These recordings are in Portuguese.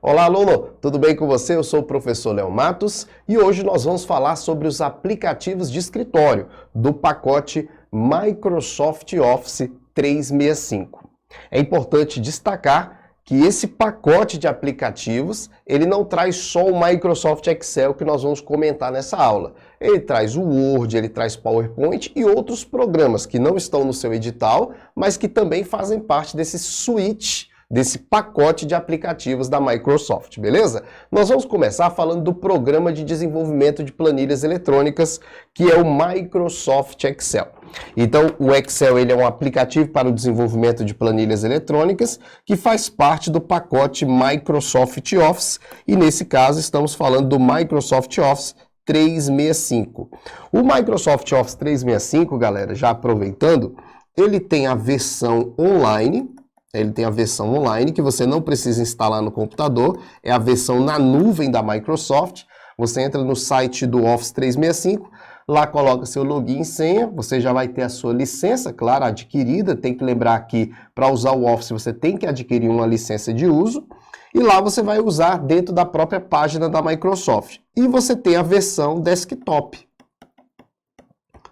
Olá, aluno! Tudo bem com você? Eu sou o professor Léo Matos e hoje nós vamos falar sobre os aplicativos de escritório do pacote Microsoft Office 365. É importante destacar que esse pacote de aplicativos, ele não traz só o Microsoft Excel que nós vamos comentar nessa aula. Ele traz o Word, ele traz PowerPoint e outros programas que não estão no seu edital, mas que também fazem parte desse suite, desse pacote de aplicativos da Microsoft, beleza? Nós vamos começar falando do programa de desenvolvimento de planilhas eletrônicas, que é o Microsoft Excel. Então, o Excel ele é um aplicativo para o desenvolvimento de planilhas eletrônicas que faz parte do pacote Microsoft Office e, nesse caso, estamos falando do Microsoft Office 365. O Microsoft Office 365, galera, já aproveitando, ele tem a versão online. Ele tem a versão online que você não precisa instalar no computador, é a versão na nuvem da Microsoft. Você entra no site do Office 365, lá coloca seu login e senha, você já vai ter a sua licença, claro, adquirida. Tem que lembrar que para usar o Office você tem que adquirir uma licença de uso. E lá você vai usar dentro da própria página da Microsoft. E você tem a versão desktop.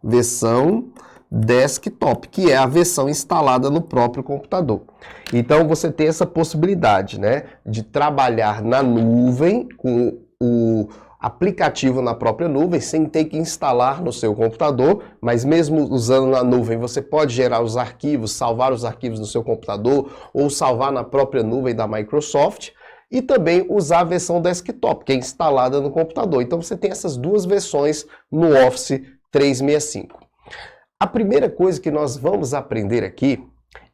Versão desktop, que é a versão instalada no próprio computador. Então você tem essa possibilidade, né, de trabalhar na nuvem com o aplicativo na própria nuvem, sem ter que instalar no seu computador, mas mesmo usando na nuvem, você pode gerar os arquivos, salvar os arquivos no seu computador ou salvar na própria nuvem da Microsoft e também usar a versão desktop, que é instalada no computador. Então você tem essas duas versões no Office 365. A primeira coisa que nós vamos aprender aqui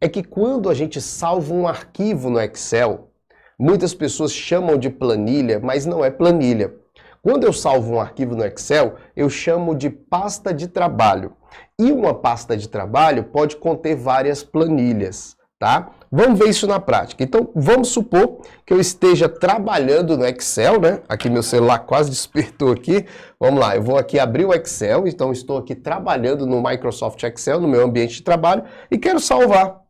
é que quando a gente salva um arquivo no Excel, muitas pessoas chamam de planilha, mas não é planilha. Quando eu salvo um arquivo no Excel, eu chamo de pasta de trabalho. E uma pasta de trabalho pode conter várias planilhas, tá? Vamos ver isso na prática. Então, vamos supor que eu esteja trabalhando no Excel, né? Aqui meu celular quase despertou aqui. Vamos lá, eu vou aqui abrir o Excel, então estou aqui trabalhando no Microsoft Excel, no meu ambiente de trabalho, e quero salvar.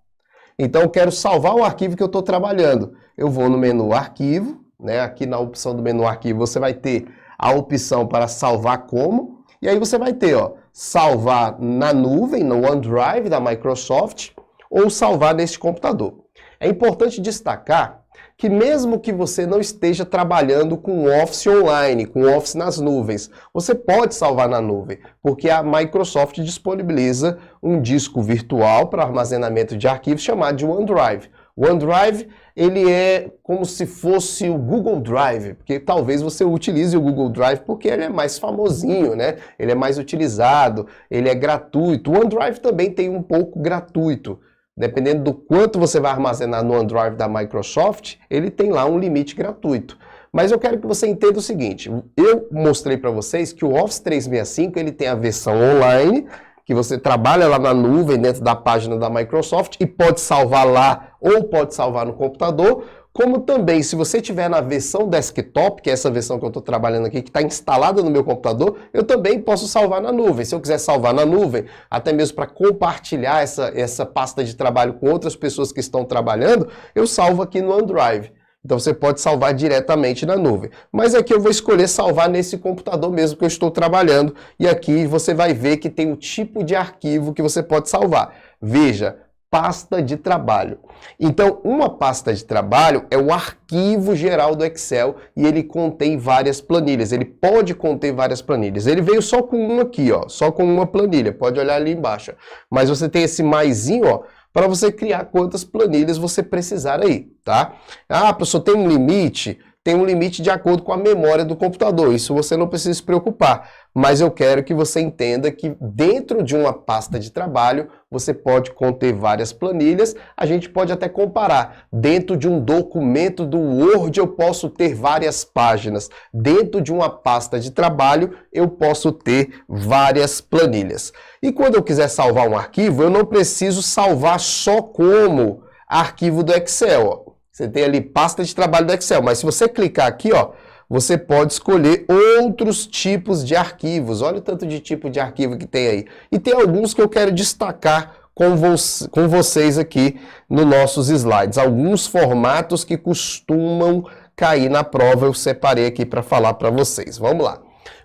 Então, eu quero salvar o arquivo que eu estou trabalhando. Eu vou no menu Arquivo, né? Aqui na opção do menu Arquivo você vai ter a opção para salvar como, e aí você vai ter, ó, salvar na nuvem, no OneDrive da Microsoft, ou salvar neste computador. É importante destacar que mesmo que você não esteja trabalhando com Office online, com Office nas nuvens, você pode salvar na nuvem, porque a Microsoft disponibiliza um disco virtual para armazenamento de arquivos chamado de OneDrive. O OneDrive, ele é como se fosse o Google Drive, porque talvez você utilize o Google Drive porque ele é mais famosinho, né? Ele é mais utilizado, ele é gratuito. O OneDrive também tem um pouco gratuito. Dependendo do quanto você vai armazenar no OneDrive da Microsoft, ele tem lá um limite gratuito. Mas eu quero que você entenda o seguinte, eu mostrei para vocês que o Office 365 ele tem a versão online, que você trabalha lá na nuvem, dentro da página da Microsoft, e pode salvar lá ou pode salvar no computador, como também, se você tiver na versão desktop, que é essa versão que eu estou trabalhando aqui, que está instalada no meu computador, eu também posso salvar na nuvem. Se eu quiser salvar na nuvem, até mesmo para compartilhar essa pasta de trabalho com outras pessoas que estão trabalhando, eu salvo aqui no OneDrive. Então você pode salvar diretamente na nuvem. Mas aqui eu vou escolher salvar nesse computador mesmo que eu estou trabalhando. E aqui você vai ver que tem o tipo de arquivo que você pode salvar. Veja, pasta de trabalho. Então, uma pasta de trabalho é o arquivo geral do Excel e ele contém várias planilhas. Ele pode conter várias planilhas. Ele veio só com uma aqui, ó, só com uma planilha. Pode olhar ali embaixo. Mas você tem esse maisinho, ó, para você criar quantas planilhas você precisar aí, tá? Ah, professor, tem um limite? Tem um limite de acordo com a memória do computador, isso você não precisa se preocupar. Mas eu quero que você entenda que dentro de uma pasta de trabalho, você pode conter várias planilhas, a gente pode até comparar. Dentro de um documento do Word eu posso ter várias páginas. Dentro de uma pasta de trabalho eu posso ter várias planilhas. E quando eu quiser salvar um arquivo, eu não preciso salvar só como arquivo do Excel, ó. Você tem ali pasta de trabalho do Excel, mas se você clicar aqui, ó, você pode escolher outros tipos de arquivos. Olha o tanto de tipo de arquivo que tem aí. E tem alguns que eu quero destacar com vocês aqui nos nossos slides. Alguns formatos que costumam cair na prova, eu separei aqui para falar para vocês. Vamos lá.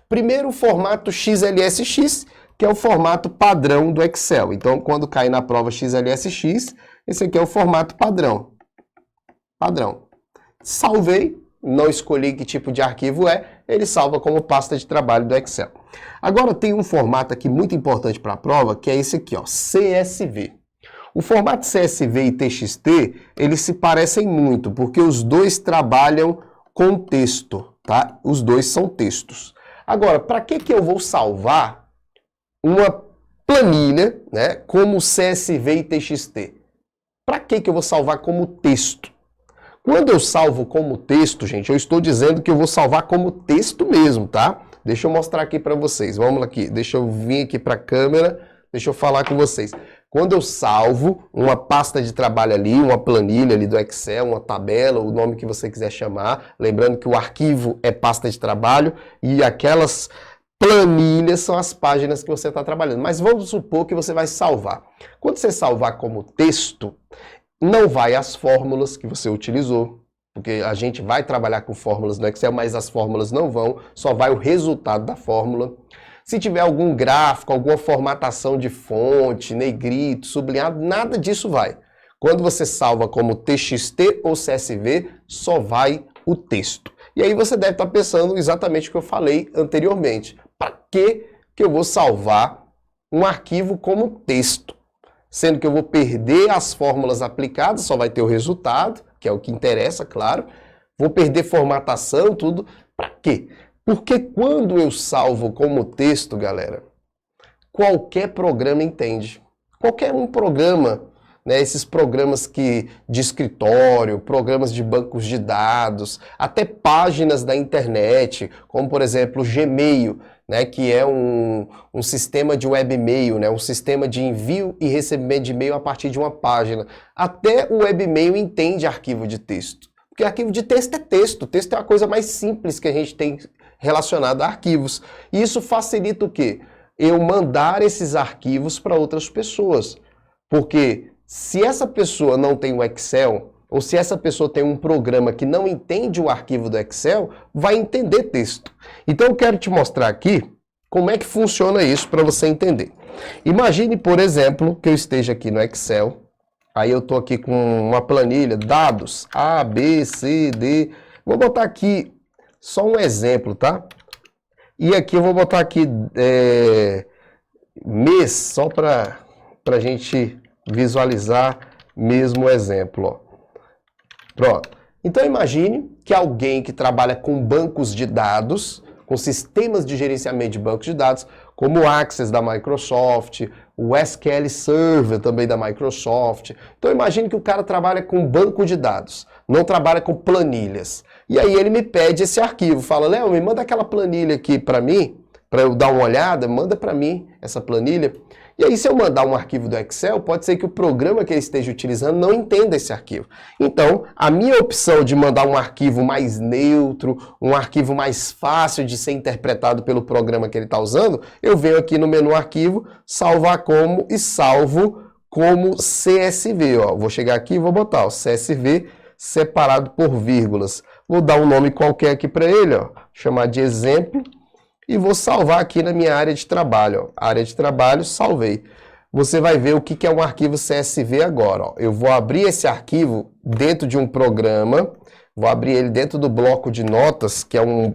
Primeiro, o formato XLSX, que é o formato padrão do Excel. Então, quando cai na prova XLSX, esse aqui é o formato padrão. Padrão. Salvei, não escolhi que tipo de arquivo ele salva como pasta de trabalho do Excel. Agora, tem um formato aqui muito importante para a prova, que é esse aqui, ó, CSV. O formato CSV e TXT, eles se parecem muito, porque os dois trabalham com texto, tá? Os dois são textos. Agora, para que eu vou salvar uma planilha, né, como CSV e TXT? Para que eu vou salvar como texto? Quando eu salvo como texto, gente, eu estou dizendo que eu vou salvar como texto mesmo, tá? Deixa eu mostrar aqui para vocês. Vamos lá aqui. Deixa eu vir aqui para a câmera. Deixa eu falar com vocês. Quando eu salvo uma pasta de trabalho ali, uma planilha ali do Excel, uma tabela, o nome que você quiser chamar, lembrando que o arquivo é pasta de trabalho e aquelas planilhas são as páginas que você está trabalhando. Mas vamos supor que você vai salvar. Quando você salvar como texto, não vai as fórmulas que você utilizou, porque a gente vai trabalhar com fórmulas no Excel, mas as fórmulas não vão, só vai o resultado da fórmula. Se tiver algum gráfico, alguma formatação de fonte, negrito, sublinhado, nada disso vai. Quando você salva como TXT ou CSV, só vai o texto. E aí você deve estar pensando exatamente o que eu falei anteriormente. Para que eu vou salvar um arquivo como texto? Sendo que eu vou perder as fórmulas aplicadas, só vai ter o resultado, que é o que interessa, claro. Vou perder formatação, tudo. Para quê? Porque quando eu salvo como texto, galera, qualquer programa entende. Qualquer um programa, né, esses programas de escritório, programas de bancos de dados, até páginas da internet, como por exemplo o Gmail, né, que é um sistema de webmail, né, um sistema de envio e recebimento de e-mail a partir de uma página. Até o webmail entende arquivo de texto. Porque arquivo de texto é texto. Texto é a coisa mais simples que a gente tem relacionada a arquivos. E isso facilita o quê? Eu mandar esses arquivos para outras pessoas. Porque se essa pessoa não tem o Excel, ou se essa pessoa tem um programa que não entende o arquivo do Excel, vai entender texto. Então eu quero te mostrar aqui como é que funciona isso para você entender. Imagine, por exemplo, que eu esteja aqui no Excel, aí eu estou aqui com uma planilha, dados, A, B, C, D. Vou botar aqui só um exemplo, tá? E aqui eu vou botar aqui mês, só para a gente visualizar mesmo o exemplo, ó. Pronto. Então imagine que alguém que trabalha com bancos de dados, com sistemas de gerenciamento de bancos de dados, como o Access da Microsoft, o SQL Server também da Microsoft. Então imagine que o cara trabalha com banco de dados, não trabalha com planilhas. E aí ele me pede esse arquivo, fala, Léo, me manda aquela planilha aqui para mim, para eu dar uma olhada, manda para mim essa planilha. E aí, se eu mandar um arquivo do Excel, pode ser que o programa que ele esteja utilizando não entenda esse arquivo. Então, a minha opção de mandar um arquivo mais neutro, um arquivo mais fácil de ser interpretado pelo programa que ele está usando, eu venho aqui no menu Arquivo, Salvar Como e salvo como CSV. Ó. Vou chegar aqui e vou botar ó, CSV separado por vírgulas. Vou dar um nome qualquer aqui para ele, ó, chamar de exemplo. E vou salvar aqui na minha área de trabalho. Ó. Área de trabalho, salvei. Você vai ver o que é um arquivo CSV agora. Ó. Eu vou abrir esse arquivo dentro de um programa, vou abrir ele dentro do bloco de notas, que é um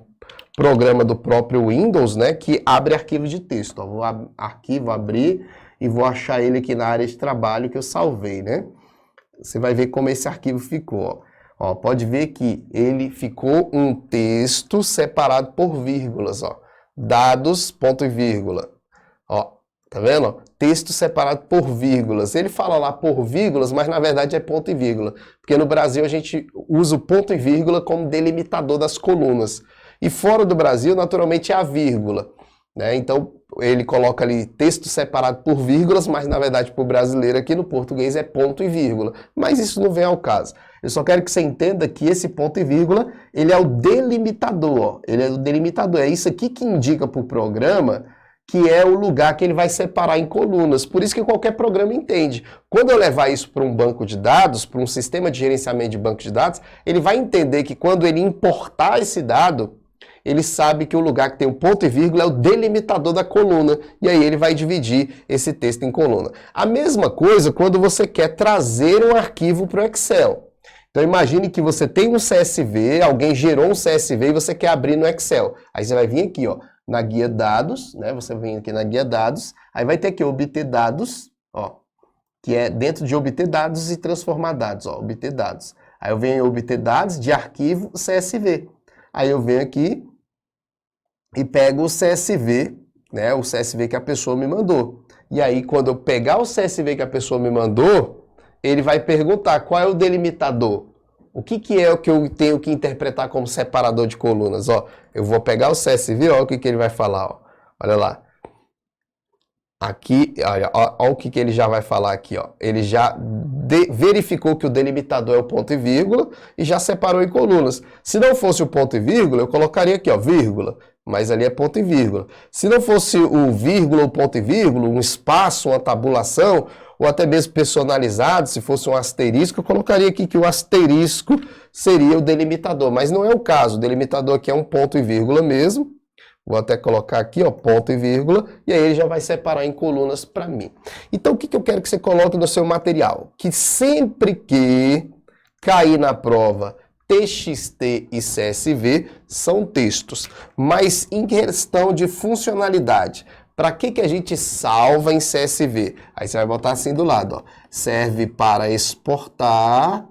programa do próprio Windows, né, que abre arquivo de texto. Ó. Vou abrir e vou achar ele aqui na área de trabalho que eu salvei, né? Você vai ver como esse arquivo ficou. Ó. Ó, pode ver que ele ficou um texto separado por vírgulas, ó. Dados, ponto e vírgula. Ó, tá vendo? Texto separado por vírgulas. Ele fala lá por vírgulas, mas na verdade é ponto e vírgula. Porque no Brasil a gente usa o ponto e vírgula como delimitador das colunas. E fora do Brasil, naturalmente, é a vírgula. Né? Então, ele coloca ali texto separado por vírgulas, mas na verdade para o brasileiro aqui no português é ponto e vírgula. Mas isso não vem ao caso. Eu só quero que você entenda que esse ponto e vírgula, ele é o delimitador. Ó. Ele é o delimitador. É isso aqui que indica para o programa que é o lugar que ele vai separar em colunas. Por isso que qualquer programa entende. Quando eu levar isso para um banco de dados, para um sistema de gerenciamento de banco de dados, ele vai entender que quando ele importar esse dado, ele sabe que o lugar que tem o ponto e vírgula é o delimitador da coluna, e aí ele vai dividir esse texto em coluna. A mesma coisa quando você quer trazer um arquivo para o Excel. Então imagine que você tem um CSV, alguém gerou um CSV e você quer abrir no Excel. Aí você vai vir aqui, ó, na guia dados, né? Você vem aqui na guia dados, aí vai ter aqui obter dados, ó, que é dentro de obter dados e transformar dados, ó, obter dados. Aí eu venho em obter dados de arquivo CSV. Aí eu venho aqui e pego o CSV, né? O CSV que a pessoa me mandou. E aí quando eu pegar o CSV que a pessoa me mandou, ele vai perguntar qual é o delimitador. O que é o que eu tenho que interpretar como separador de colunas? Ó, eu vou pegar o CSV, ó, o que ele vai falar. Ó. Olha lá. Aqui, olha o que ele já vai falar aqui. Ó. Ele já verificou que o delimitador é o ponto e vírgula e já separou em colunas. Se não fosse o ponto e vírgula, eu colocaria aqui, ó, vírgula. Mas ali é ponto e vírgula. Se não fosse o vírgula ou ponto e vírgula, um espaço, uma tabulação, ou até mesmo personalizado, se fosse um asterisco, eu colocaria aqui que o asterisco seria o delimitador, mas não é o caso, o delimitador aqui é um ponto e vírgula mesmo, vou até colocar aqui, ó, ponto e vírgula, e aí ele já vai separar em colunas para mim. Então o que eu quero que você coloque no seu material? Que sempre que cair na prova TXT e CSV são textos, mas em questão de funcionalidade, para que a gente salva em CSV? Aí você vai botar assim do lado, ó. Serve para exportar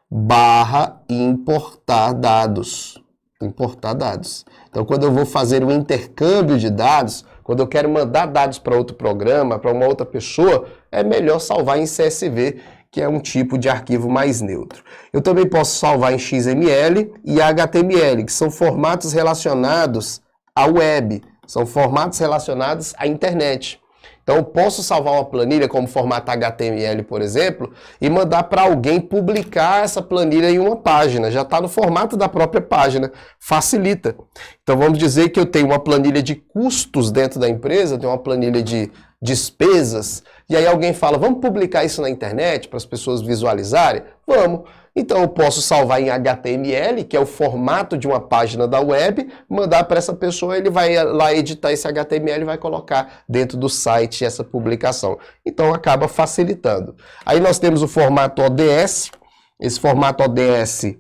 / importar dados. Importar dados. Então, quando eu vou fazer um intercâmbio de dados, quando eu quero mandar dados para outro programa, para uma outra pessoa, é melhor salvar em CSV, que é um tipo de arquivo mais neutro. Eu também posso salvar em XML e HTML, que são formatos relacionados à web. São formatos relacionados à internet. Então, eu posso salvar uma planilha como formato HTML, por exemplo, e mandar para alguém publicar essa planilha em uma página. Já está no formato da própria página. Facilita. Então, vamos dizer que eu tenho uma planilha de custos dentro da empresa, tenho uma planilha de despesas, e aí alguém fala, vamos publicar isso na internet para as pessoas visualizarem? Vamos. Então eu posso salvar em HTML, que é o formato de uma página da web, mandar para essa pessoa, ele vai lá editar esse HTML e vai colocar dentro do site essa publicação. Então acaba facilitando. Aí nós temos o formato ODS. Esse formato ODS,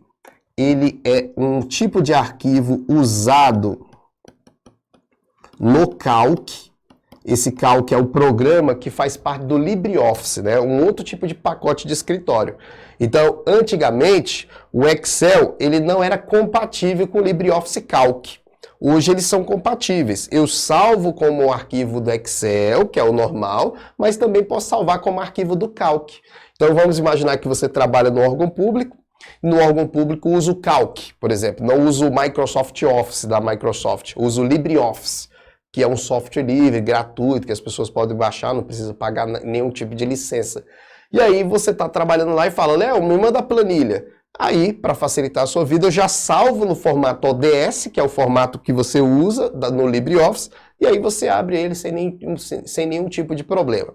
ele é um tipo de arquivo usado no Calc. Esse Calc é o programa que faz parte do LibreOffice, né? Um outro tipo de pacote de escritório. Então, antigamente, o Excel ele não era compatível com o LibreOffice Calc. Hoje eles são compatíveis. Eu salvo como arquivo do Excel, que é o normal, mas também posso salvar como arquivo do Calc. Então, vamos imaginar que você trabalha no órgão público. No órgão público uso o Calc, por exemplo. Não uso o Microsoft Office da Microsoft, uso o LibreOffice, que é um software livre, gratuito, que as pessoas podem baixar, não precisa pagar nenhum tipo de licença. E aí você está trabalhando lá e fala, Léo, me manda a planilha. Aí, para facilitar a sua vida, eu já salvo no formato ODS, que é o formato que você usa no LibreOffice, e aí você abre ele sem nenhum tipo de problema.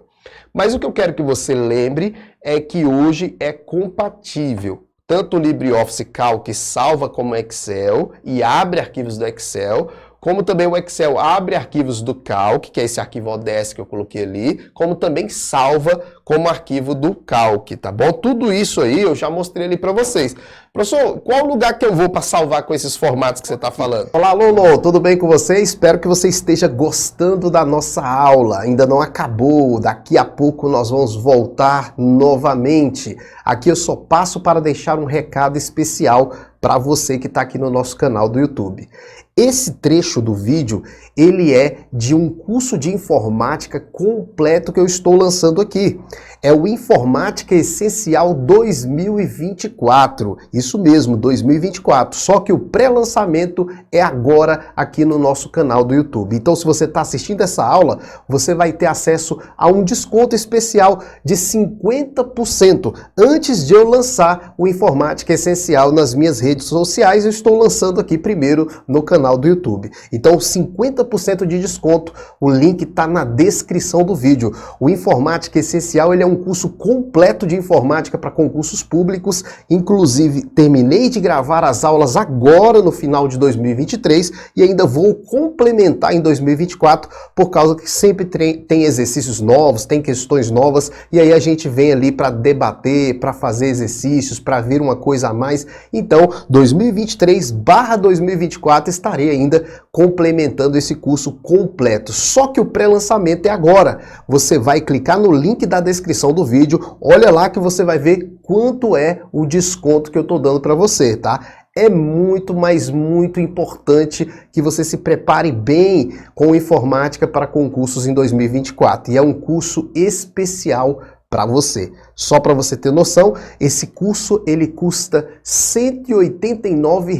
Mas o que eu quero que você lembre é que hoje é compatível. Tanto o LibreOffice Calc salva como Excel e abre arquivos do Excel, como também o Excel abre arquivos do Calc, que é esse arquivo ODS que eu coloquei ali, como também salva como arquivo do Calc, tá bom? Tudo isso aí eu já mostrei ali para vocês. Professor, qual lugar que eu vou para salvar com esses formatos que você está falando? Olá, Lolo, tudo bem com você? Espero que você esteja gostando da nossa aula. Ainda não acabou, daqui a pouco nós vamos voltar novamente. Aqui eu só passo para deixar um recado especial para você que está aqui no nosso canal do YouTube. Esse trecho do vídeo, ele é de um curso de informática completo que eu estou lançando aqui. É o Informática Essencial 2024. Isso mesmo, 2024. Só que o pré-lançamento é agora aqui no nosso canal do YouTube. Então, se você está assistindo essa aula, você vai ter acesso a um desconto especial de 50% antes de eu lançar o Informática Essencial nas minhas redes sociais. Eu estou lançando aqui primeiro no canal do YouTube. Então, 50% de desconto. O link está na descrição do vídeo. O Informática Essencial ele é um curso completo de informática para concursos públicos. Inclusive, terminei de gravar as aulas agora no final de 2023 e ainda vou complementar em 2024 por causa que sempre tem exercícios novos, tem questões novas e aí a gente vem ali para debater, para fazer exercícios, para ver uma coisa a mais. Então, 2023/2024 estarei ainda complementando esse curso completo. Só que o pré-lançamento é agora. Você vai clicar no link da descrição do vídeo, olha lá que você vai ver quanto é o desconto que eu tô dando para você, tá? É muito, mas muito importante que você se prepare bem com informática para concursos em 2024. E é um curso especial para você. Só para você ter noção, esse curso ele custa R$ 189,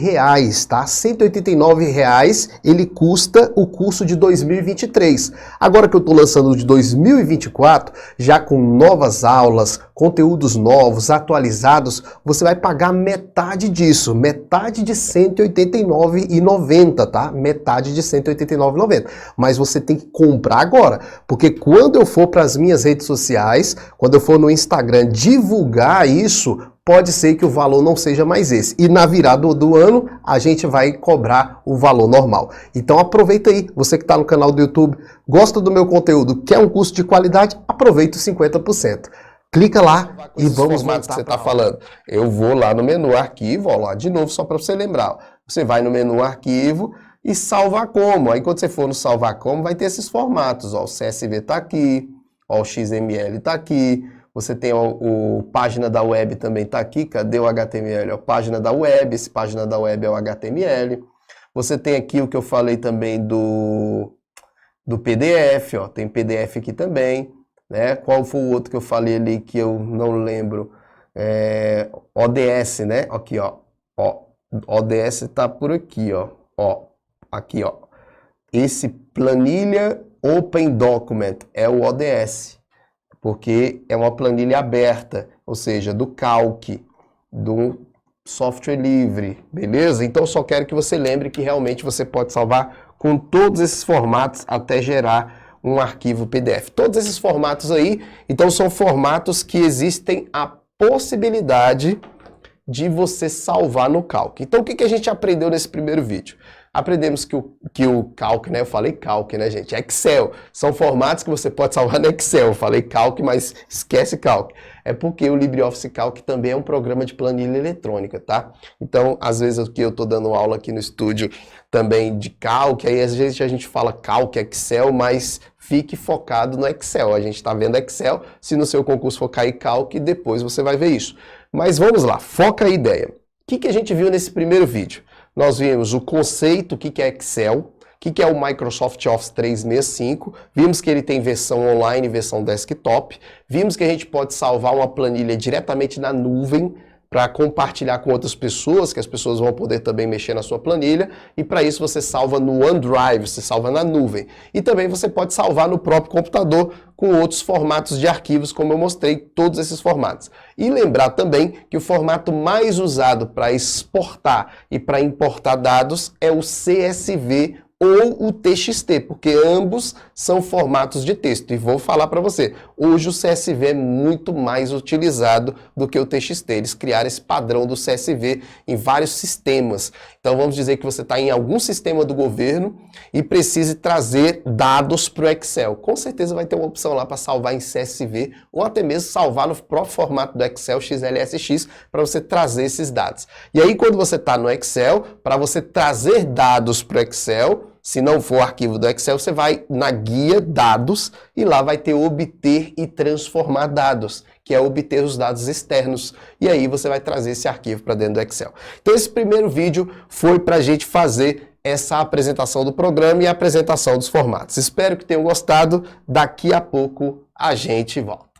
tá? R$ 189 ele custa o curso de 2023. Agora que eu estou lançando o de 2024, já com novas aulas, conteúdos novos, atualizados, você vai pagar metade disso, metade de R$ 189,90, tá? Metade de R$ 189,90. Mas você tem que comprar agora, porque quando eu for para as minhas redes sociais, quando eu for no Instagram divulgar isso, pode ser que o valor não seja mais esse. E na virada do ano, a gente vai cobrar o valor normal. Então aproveita aí, você que está no canal do YouTube, gosta do meu conteúdo, quer um curso de qualidade, aproveita os 50%. Clica lá e vamos formatos que você está falando. Eu vou lá no menu arquivo, ó, lá de novo, só para você lembrar. Você vai no menu arquivo e salvar como. Aí quando você for no salvar como, vai ter esses formatos. Ó, o CSV está aqui, ó, o XML está aqui. Você tem o página da web também está aqui. Cadê o HTML? A página da web, esse página da web é o HTML. Você tem aqui o que eu falei também do PDF, ó, tem PDF aqui também. Né? Qual foi o outro que eu falei ali que eu não lembro? ODS, né? Aqui, ó. ODS está por aqui, ó. Aqui, ó. Esse planilha Open Document é o ODS. Porque é uma planilha aberta, ou seja, do Calc, do software livre, beleza? Então só quero que você lembre que realmente você pode salvar com todos esses formatos até gerar um arquivo PDF. Todos esses formatos aí, então são formatos que existem a possibilidade de você salvar no Calc. Então o que a gente aprendeu nesse primeiro vídeo? Aprendemos que o Calc, né? Eu falei Calc, né, gente? Excel. São formatos que você pode salvar no Excel. Eu falei Calc, mas esquece Calc. É porque o LibreOffice Calc também é um programa de planilha eletrônica, tá? Então, às vezes eu estou dando aula aqui no estúdio também de Calc, aí às vezes a gente fala Calc, Excel, mas fique focado no Excel. A gente está vendo Excel, se no seu concurso for cair Calc, depois você vai ver isso. Mas vamos lá, foca a ideia. O que a gente viu nesse primeiro vídeo? Nós vimos o conceito, o que é Excel, o que é o Microsoft Office 365, vimos que ele tem versão online e versão desktop, vimos que a gente pode salvar uma planilha diretamente na nuvem para compartilhar com outras pessoas, que as pessoas vão poder também mexer na sua planilha, e para isso você salva no OneDrive, você salva na nuvem. E também você pode salvar no próprio computador com outros formatos de arquivos, como eu mostrei, todos esses formatos. E lembrar também que o formato mais usado para exportar e para importar dados é o CSV ou o TXT, porque ambos são formatos de texto. E vou falar para você, hoje o CSV é muito mais utilizado do que o TXT. Eles criaram esse padrão do CSV em vários sistemas. Então vamos dizer que você está em algum sistema do governo e precise trazer dados para o Excel. Com certeza vai ter uma opção lá para salvar em CSV ou até mesmo salvar no próprio formato do Excel XLSX para você trazer esses dados. E aí quando você está no Excel, para você trazer dados para o Excel, se não for arquivo do Excel, você vai na guia dados e lá vai ter obter e transformar dados, que é obter os dados externos. E aí você vai trazer esse arquivo para dentro do Excel. Então esse primeiro vídeo foi para a gente fazer essa apresentação do programa e a apresentação dos formatos. Espero que tenham gostado. Daqui a pouco a gente volta.